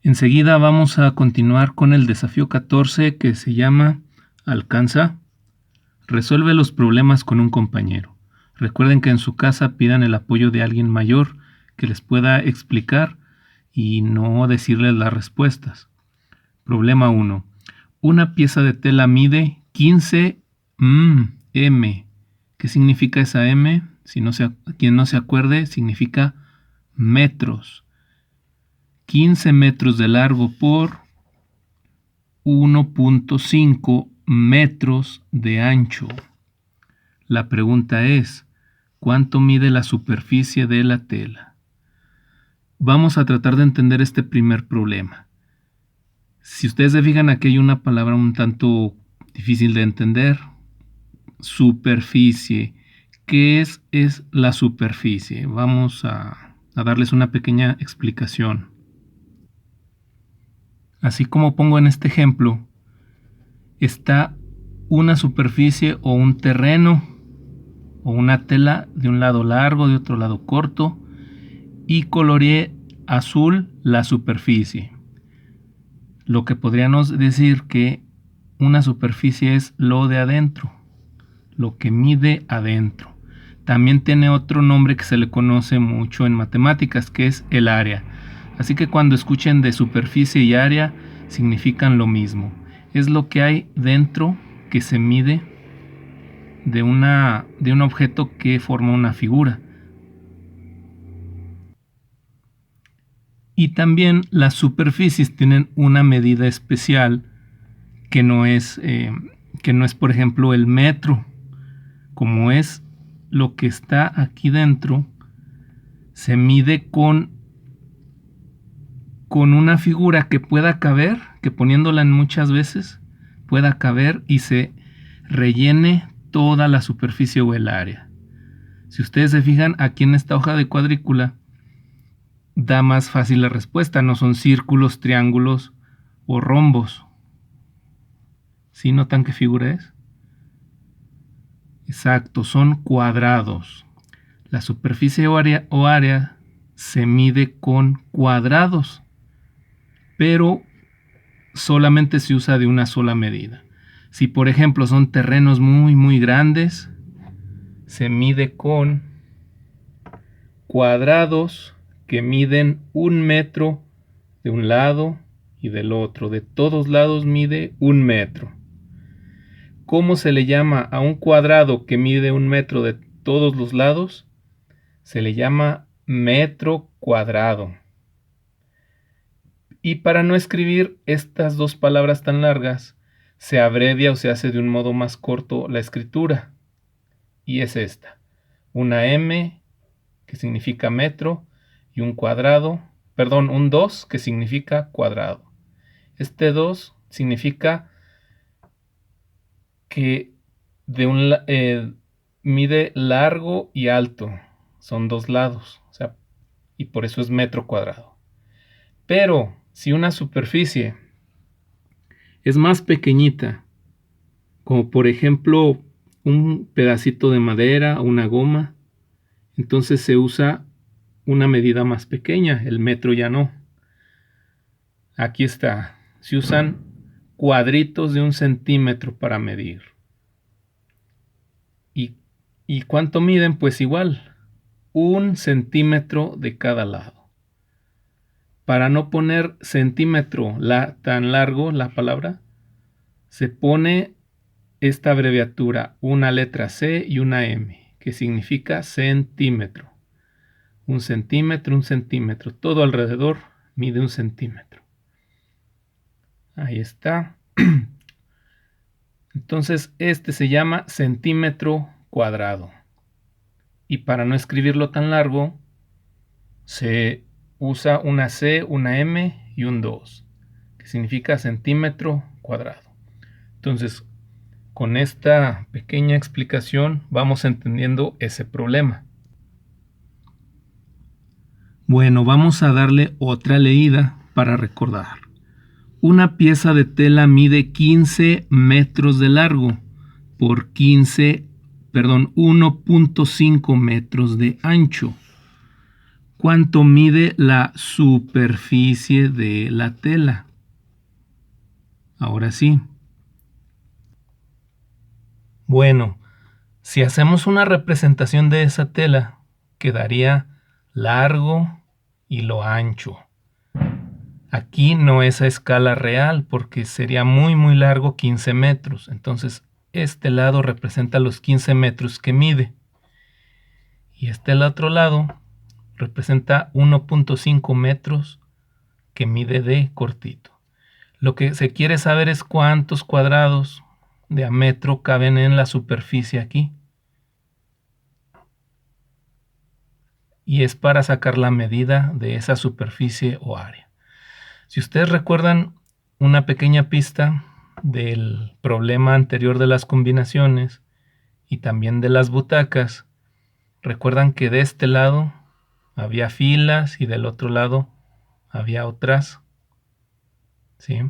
Enseguida vamos a continuar con el desafío 14 que se llama Alcanza. Resuelve los problemas con un compañero. Recuerden que en su casa pidan el apoyo de alguien mayor que les pueda explicar y no decirles las respuestas. Problema 1. Una pieza de tela mide 15 m. ¿Qué significa esa m? Quien no se acuerde, significa metros. 15 metros de largo por 1.5 metros de ancho. La pregunta es, ¿cuánto mide la superficie de la tela? Vamos a tratar de entender este primer problema. Si ustedes se fijan, aquí hay una palabra un tanto difícil de entender. Superficie. ¿Qué es la superficie? Vamos a darles una pequeña explicación. Así como pongo en este ejemplo, está una superficie o un terreno o una tela de un lado largo, de otro lado corto, y coloreé azul la superficie. Lo que podríamos decir que una superficie es lo de adentro, lo que mide adentro. También tiene otro nombre que se le conoce mucho en matemáticas, que es el área. Así que cuando escuchen de superficie y área, significan lo mismo. Es lo que hay dentro que se mide de un objeto que forma una figura. Y también las superficies tienen una medida especial que no es, por ejemplo, el metro. Como es lo que está aquí dentro, se mide con una figura que pueda caber, que poniéndola en muchas veces pueda caber y se rellene toda la superficie o el área. Si ustedes se fijan, aquí en esta hoja de cuadrícula da más fácil la respuesta, no son círculos, triángulos o rombos. ¿Sí notan qué figura es? Exacto, son cuadrados. La superficie o área se mide con cuadrados, pero solamente se usa de una sola medida. Si por ejemplo son terrenos muy grandes, se mide con cuadrados que miden 1 metro de un lado y del otro. De todos lados mide 1 metro. ¿Cómo se le llama a un cuadrado que mide 1 metro de todos los lados? Se le llama metro cuadrado. Y para no escribir estas dos palabras tan largas, se abrevia o se hace de un modo más corto la escritura. Y es esta. Una M, que significa metro, y un 2, que significa cuadrado. Este 2 significa que mide largo y alto. Son dos lados, y por eso es metro cuadrado. Pero si una superficie es más pequeñita, como por ejemplo un pedacito de madera o una goma, entonces se usa una medida más pequeña, el metro ya no. Aquí está, se usan cuadritos de 1 centímetro para medir. ¿Y cuánto miden? Pues igual, 1 centímetro de cada lado. Para no poner centímetro tan largo la palabra, se pone esta abreviatura, una letra C y una M, que significa centímetro. 1 centímetro, 1 centímetro. Todo alrededor mide 1 centímetro. Ahí está. Entonces, este se llama centímetro cuadrado. Y para no escribirlo tan largo, se usa una C, una M y un 2, que significa centímetro cuadrado. Entonces, con esta pequeña explicación vamos entendiendo ese problema. Bueno, vamos a darle otra leída para recordar. Una pieza de tela mide 15 metros de largo por 1.5 metros de ancho. cuánto mide la superficie de la tela. Ahora sí. Bueno, si hacemos una representación de esa tela, quedaría largo y lo ancho. Aquí no es a escala real porque sería muy largo, 15 metros. Entonces este lado representa los 15 metros que mide. Y el otro lado representa 1.5 metros que mide de cortito. Lo que se quiere saber es cuántos cuadrados de a metro caben en la superficie aquí. Y es para sacar la medida de esa superficie o área. Si ustedes recuerdan una pequeña pista del problema anterior de las combinaciones y también de las butacas, recuerdan que de este lado había filas y del otro lado había otras. ¿Sí?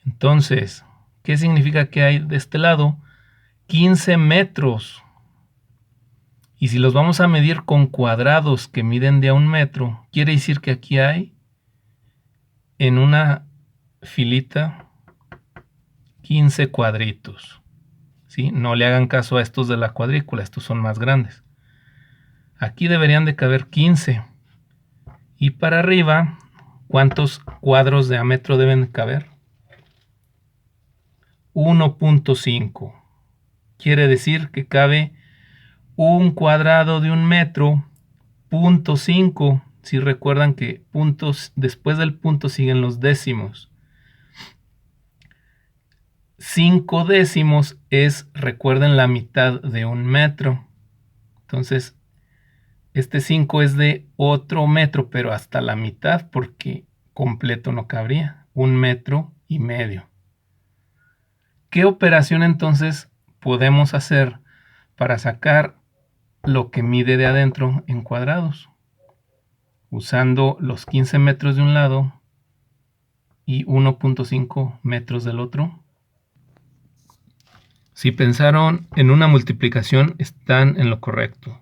Entonces, ¿qué significa que hay de este lado? 15 metros. Y si los vamos a medir con cuadrados que miden de a 1 metro, quiere decir que aquí hay en una filita 15 cuadritos. ¿Sí? No le hagan caso a estos de la cuadrícula, estos son más grandes. Aquí deberían de caber 15. Y para arriba, ¿cuántos cuadros de a metro deben caber? 1.5. Quiere decir que cabe un cuadrado de 1 metro, 0.5. Si recuerdan que puntos, después del punto siguen los décimos. 5 décimos es, recuerden, la mitad de 1 metro. Entonces, este 5 es de otro metro, pero hasta la mitad, porque completo no cabría. 1,5 metros. ¿Qué operación entonces podemos hacer para sacar lo que mide de adentro en cuadrados? Usando los 15 metros de un lado y 1.5 metros del otro. Si pensaron en una multiplicación, están en lo correcto.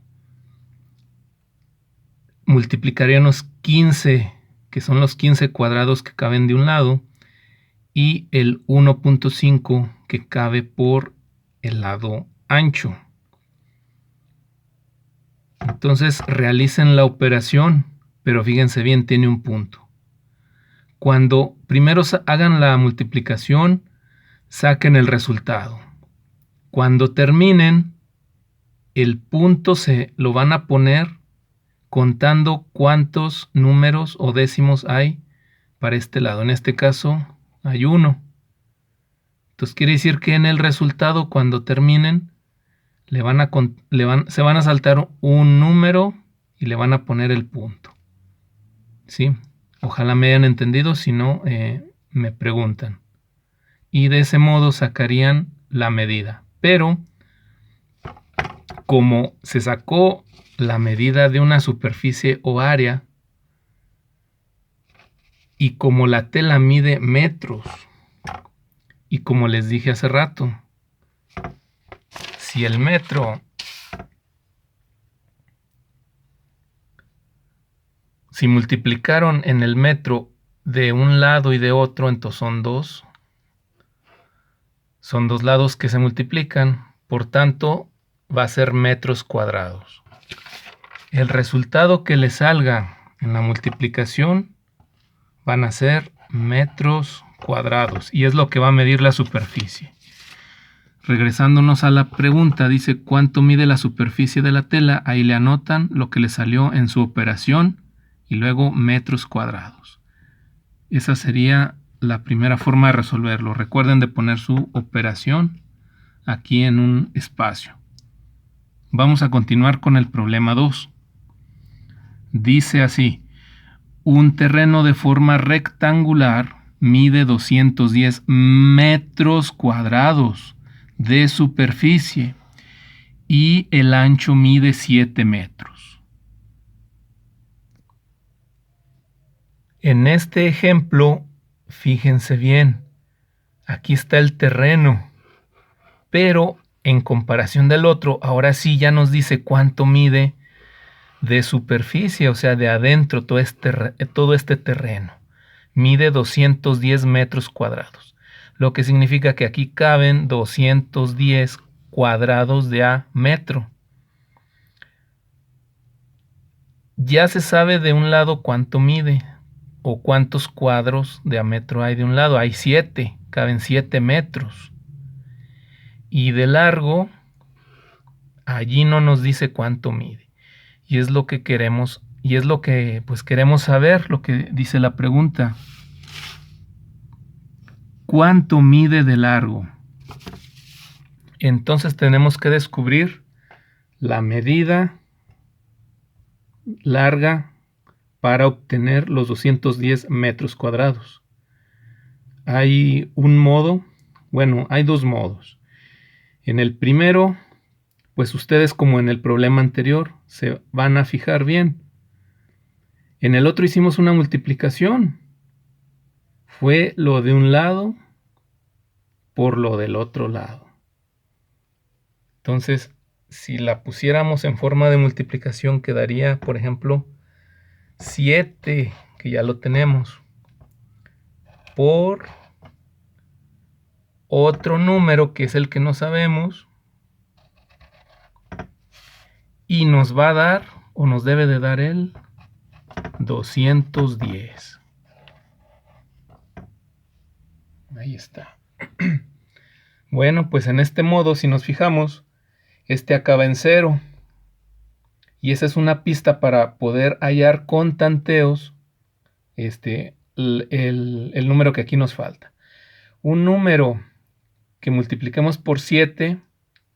Multiplicaríamos 15, que son los 15 cuadrados que caben de un lado, y el 1.5 que cabe por el lado ancho. Entonces realicen la operación, pero fíjense bien, tiene un punto. Cuando primero hagan la multiplicación, saquen el resultado. Cuando terminen, el punto se lo van a poner contando cuántos números o décimos hay para este lado. En este caso hay 1. Entonces quiere decir que en el resultado, cuando terminen, se van a saltar un número y le van a poner el punto. ¿Sí? Ojalá me hayan entendido, si no, me preguntan. Y de ese modo sacarían la medida. Pero, como se sacó la medida de una superficie o área, y como la tela mide metros, y como les dije hace rato, si el metro, si multiplicaron en el metro de un lado y de otro, entonces son dos. Son dos lados que se multiplican, por tanto va a ser metros cuadrados. El resultado que le salga en la multiplicación van a ser metros cuadrados y es lo que va a medir la superficie. Regresándonos a la pregunta, dice ¿cuánto mide la superficie de la tela? Ahí le anotan lo que le salió en su operación y luego metros cuadrados. Esa sería la primera forma de resolverlo. Recuerden de poner su operación aquí en un espacio. Vamos a continuar con el problema 2. Dice así: un terreno de forma rectangular mide 210 metros cuadrados de superficie y el ancho mide 7 metros. En este ejemplo, fíjense bien, aquí está el terreno, pero en comparación del otro, ahora sí ya nos dice cuánto mide de superficie, o sea, de adentro, todo este terreno. Mide 210 metros cuadrados, lo que significa que aquí caben 210 cuadrados de a metro. Ya se sabe de un lado cuánto mide o cuántos cuadros de a metro hay de un lado. Hay 7, caben 7 metros. Y de largo, allí no nos dice cuánto mide. Y es lo que queremos, y es lo que pues queremos saber, lo que dice la pregunta. ¿Cuánto mide de largo? Entonces tenemos que descubrir la medida larga para obtener los 210 metros cuadrados. Hay un modo, bueno, hay dos modos. En el primero, pues ustedes como en el problema anterior se van a fijar bien. En el otro hicimos una multiplicación. Fue lo de un lado por lo del otro lado. Entonces, si la pusiéramos en forma de multiplicación, quedaría, por ejemplo, 7, que ya lo tenemos, por otro número que es el que no sabemos, y nos va a dar, o nos debe de dar el 210. Ahí está. Bueno, pues en este modo, si nos fijamos, este acaba en 0. Y esa es una pista para poder hallar con tanteos el número que aquí nos falta. Un número que multipliquemos por 7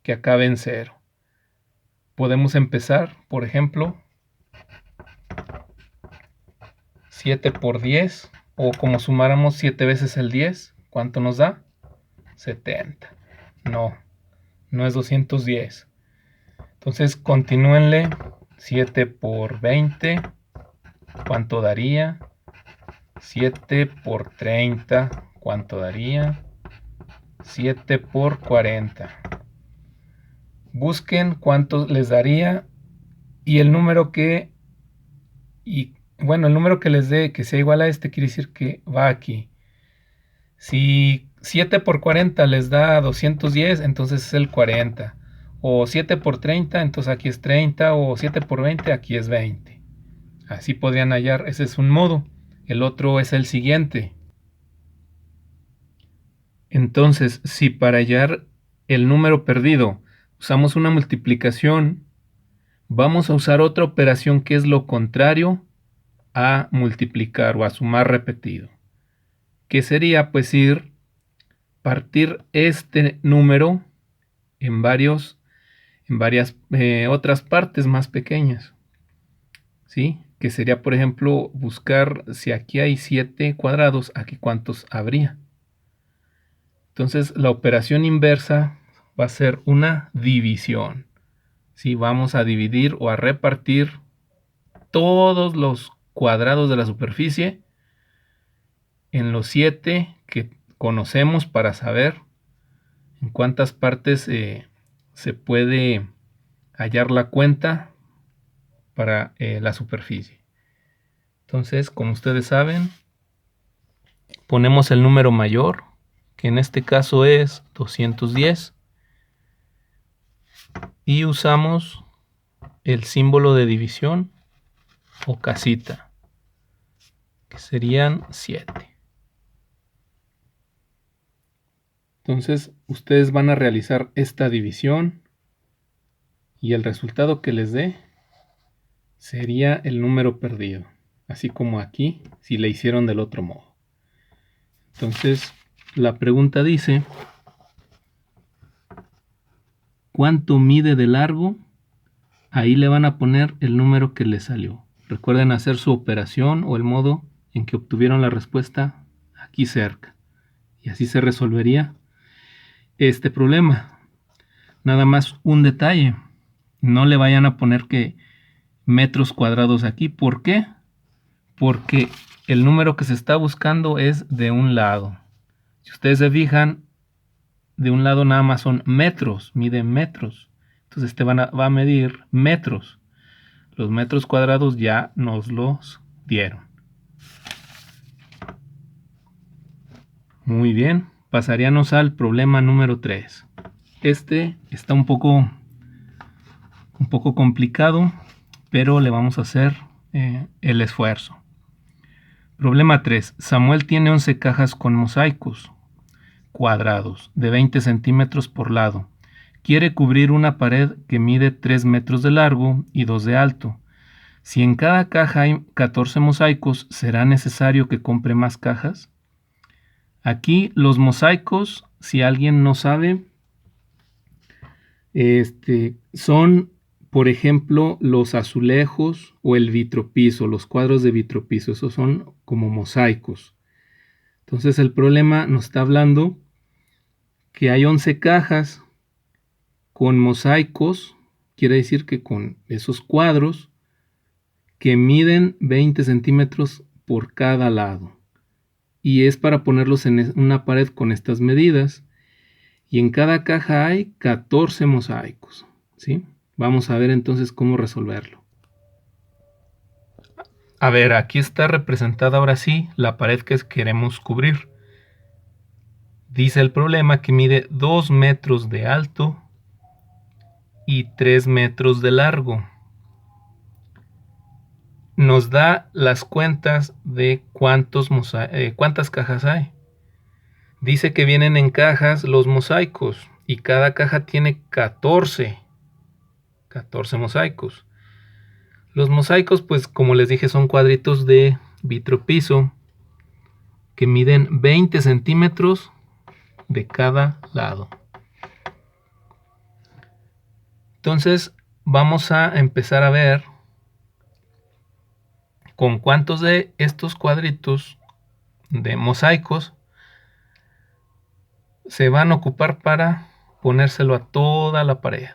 que acabe en 0. Podemos empezar, por ejemplo, 7 por 10, o como sumáramos 7 veces el 10, ¿cuánto nos da? 70. No es 210. Entonces continúenle. 7 por 20, ¿cuánto daría? 7 por 30, ¿cuánto daría? 7 por 40. Busquen cuánto les daría y el número que, el número que les dé, que sea igual a este, quiere decir que va aquí. Si 7 por 40 les da 210, entonces es el 40. O 7 por 30, entonces aquí es 30. O 7 por 20, aquí es 20. Así podrían hallar, ese es un modo. El otro es el siguiente. Entonces, si para hallar el número perdido usamos una multiplicación, vamos a usar otra operación que es lo contrario a multiplicar o a sumar repetido. Que sería pues partir este número en varias otras partes más pequeñas. ¿Sí? Que sería, por ejemplo, buscar si aquí hay 7 cuadrados, aquí cuántos habría. Entonces, la operación inversa va a ser una división. ¿Sí? Vamos a dividir o a repartir todos los cuadrados de la superficie en los 7 que conocemos para saber en cuántas partes se puede hallar la cuenta para la superficie. Entonces, como ustedes saben, ponemos el número mayor, que en este caso es 210, y usamos el símbolo de división o casita, que serían 7. Entonces, ustedes van a realizar esta división y el resultado que les dé sería el número perdido, así como aquí, si le hicieron del otro modo. Entonces, la pregunta dice, ¿cuánto mide de largo? Ahí le van a poner el número que les salió. Recuerden hacer su operación o el modo en que obtuvieron la respuesta aquí cerca. Y así se resolvería este problema. Nada más un detalle. No le vayan a poner que metros cuadrados aquí. ¿Por qué? Porque el número que se está buscando es de un lado. Si ustedes se fijan, de un lado nada más son metros, mide metros. Entonces va a medir metros. Los metros cuadrados ya nos los dieron. Muy bien, pasaríamos al problema número 3. Este está un poco complicado, pero le vamos a hacer el esfuerzo. Problema 3. Samuel tiene 11 cajas con mosaicos cuadrados de 20 centímetros por lado. Quiere cubrir una pared que mide 3 metros de largo y 2 de alto. Si en cada caja hay 14 mosaicos, ¿será necesario que compre más cajas? Aquí los mosaicos, si alguien no sabe, son, por ejemplo, los azulejos o el vitropiso, los cuadros de vitropiso. Esos son como mosaicos. Entonces el problema nos está hablando que hay 11 cajas con mosaicos, quiere decir que con esos cuadros que miden 20 centímetros por cada lado. Y es para ponerlos en una pared con estas medidas. Y en cada caja hay 14 mosaicos, ¿sí? Vamos a ver entonces cómo resolverlo. A ver, aquí está representada ahora sí la pared que queremos cubrir. Dice el problema que mide 2 metros de alto y 3 metros de largo. Nos da las cuentas de cuántas cajas hay. Dice que vienen en cajas los mosaicos y cada caja tiene 14 mosaicos. Los mosaicos, pues como les dije, son cuadritos de vitropiso que miden 20 centímetros de cada lado. Entonces vamos a empezar a ver con cuántos de estos cuadritos de mosaicos se van a ocupar para ponérselo a toda la pared.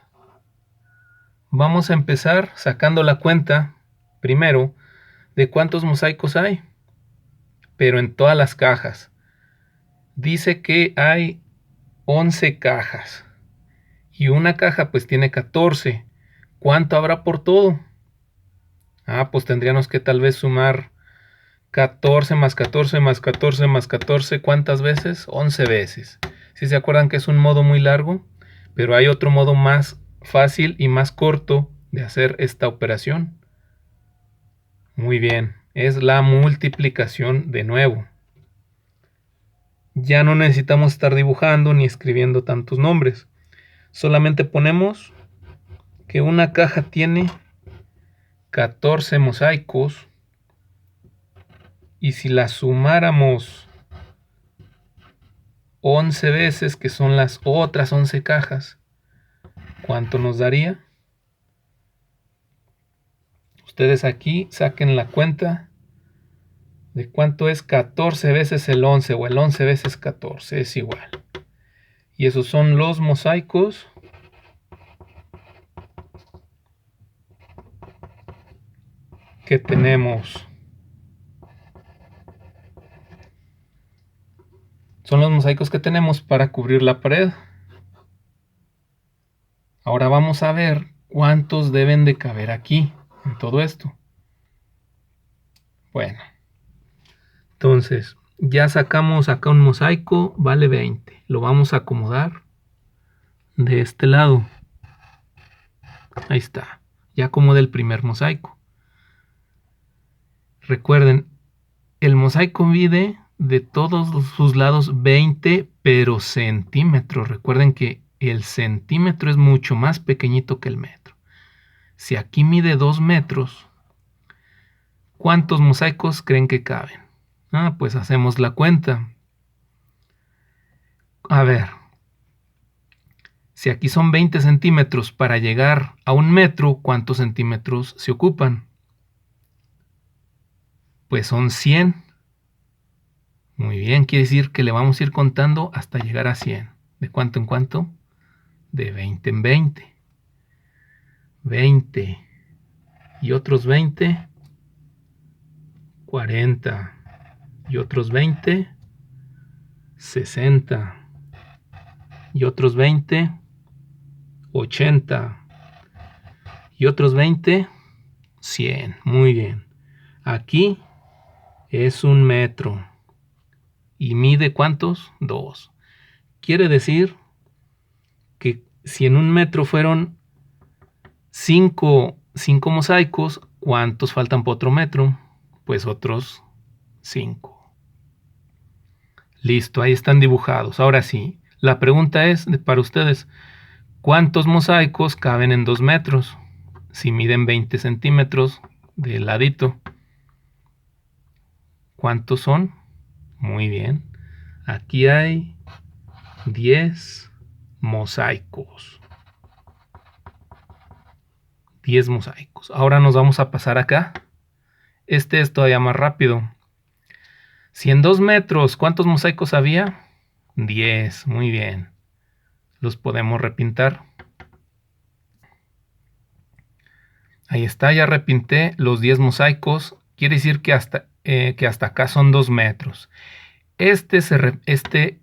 Vamos a empezar sacando la cuenta primero de cuántos mosaicos hay, pero en todas las cajas. Dice que hay 11 cajas y una caja pues tiene 14. ¿Cuánto habrá por todo? Pues tendríamos que tal vez sumar 14 más 14 más 14 más 14. ¿Cuántas veces? 11 veces. Si se acuerdan que es un modo muy largo, pero hay otro modo más fácil y más corto de hacer esta operación. Muy bien, es la multiplicación de nuevo. Ya no necesitamos estar dibujando ni escribiendo tantos nombres. Solamente ponemos que una caja tiene 14 mosaicos y si la sumáramos 11 veces, que son las otras 11 cajas, ¿cuánto nos daría? Ustedes aquí saquen la cuenta de cuánto es 14 veces el 11 o el 11 veces 14, es igual. Y esos son los mosaicos que tenemos. Son los mosaicos que tenemos para cubrir la pared. Ahora vamos a ver cuántos deben de caber aquí en todo esto. Bueno, entonces ya sacamos acá un mosaico, vale 20. Lo vamos a acomodar de este lado. Ahí está, ya acomodé el primer mosaico. Recuerden, el mosaico mide de todos sus lados 20, pero centímetros. Recuerden que el centímetro es mucho más pequeñito que el metro. Si aquí mide 2 metros, ¿cuántos mosaicos creen que caben? Pues hacemos la cuenta. A ver, si aquí son 20 centímetros para llegar a 1 metro, ¿cuántos centímetros se ocupan? Pues son 100. Muy bien, quiere decir que le vamos a ir contando hasta llegar a 100. ¿De cuánto en cuánto? De 20 en 20. 20. Y otros 20. 40. Y otros 20. 60. Y otros 20. 80. Y otros 20 100. Muy bien. Aquí es 1 metro. ¿Y mide cuántos? 2. Quiere decir que si en 1 metro fueron 5 mosaicos, ¿cuántos faltan por otro metro? Pues otros 5. Listo, ahí están dibujados. Ahora sí, la pregunta es para ustedes, ¿cuántos mosaicos caben en 2 metros? Si miden 20 centímetros de ladito. ¿Cuántos son? Muy bien. Aquí hay 10 mosaicos. 10 mosaicos. Ahora nos vamos a pasar acá. Este es todavía más rápido. Si en 2 metros, ¿cuántos mosaicos había? 10. Muy bien. Los podemos repintar. Ahí está, ya repinté los 10 mosaicos. Quiere decir que hasta acá son 2 metros. Este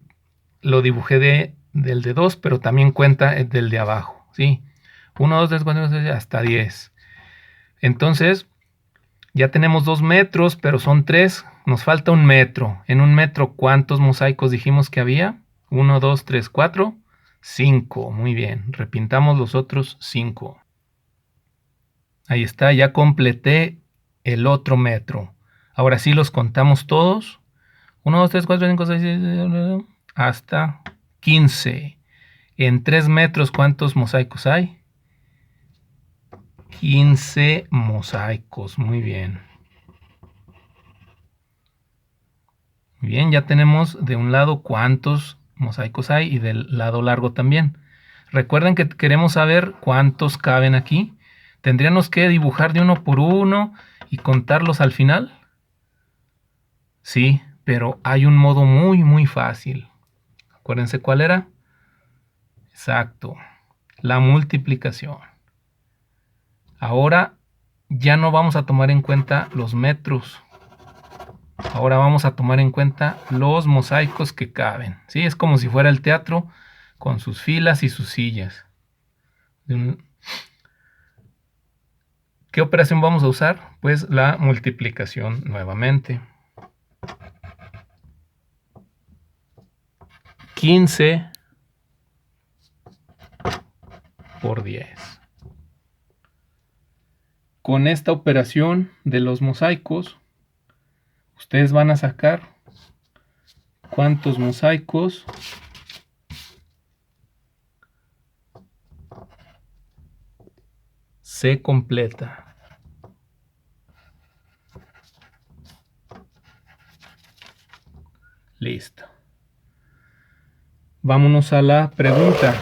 lo dibujé del de 2, pero también cuenta el del de abajo. ¿Sí? 1, 2, 3, 4, 5, 6, hasta 10. Entonces, ya tenemos 2 metros, pero son 3. Nos falta 1 metro. En 1 metro, ¿cuántos mosaicos dijimos que había? 1, 2, 3, 4, 5. Muy bien. Repintamos los otros 5. Ahí está, ya completé el otro metro. Ahora sí los contamos todos. 1, 2, 3, 4, 5, 6, 7, hasta 15. En 3 metros, ¿cuántos mosaicos hay? 15 mosaicos. Muy bien. Muy bien, ya tenemos de un lado cuántos mosaicos hay y del lado largo también. Recuerden que queremos saber cuántos caben aquí. ¿Tendríamos que dibujar de uno por uno y contarlos al final? Sí, pero hay un modo muy fácil. Acuérdense cuál era. Exacto, la multiplicación. Ahora ya no vamos a tomar en cuenta los metros. Ahora vamos a tomar en cuenta los mosaicos que caben. ¿Sí? Es como si fuera el teatro con sus filas y sus sillas. ¿Qué operación vamos a usar? Pues la multiplicación nuevamente. 15 por 10. Con esta operación de los mosaicos, ustedes van a sacar cuántos mosaicos se completa. Listo. Vámonos a la pregunta.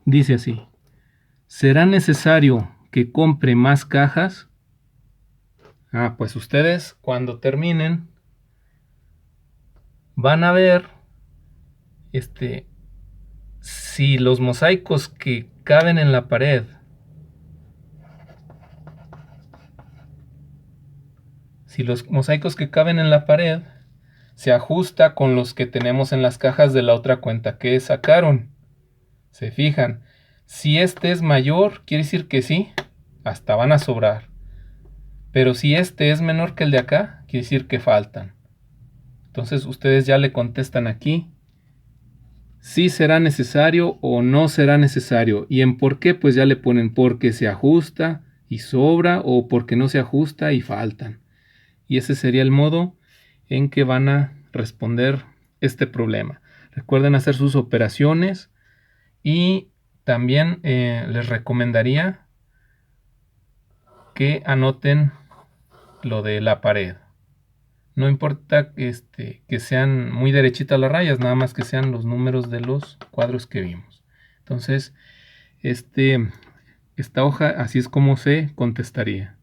Dice así: ¿será necesario que compre más cajas? Pues ustedes cuando terminen van a ver si los mosaicos que caben en la pared se ajusta con los que tenemos en las cajas de la otra cuenta que sacaron. ¿Se fijan? Si este es mayor, quiere decir que sí, hasta van a sobrar. Pero si este es menor que el de acá, quiere decir que faltan. Entonces ustedes ya le contestan aquí si será necesario o no será necesario. Y en por qué, pues ya le ponen porque se ajusta y sobra o porque no se ajusta y faltan. Y ese sería el modo en que van a responder este problema. Recuerden hacer sus operaciones y también les recomendaría que anoten lo de la pared. No importa que sean muy derechitas las rayas, nada más que sean los números de los cuadros que vimos. Entonces, esta hoja así es como se contestaría.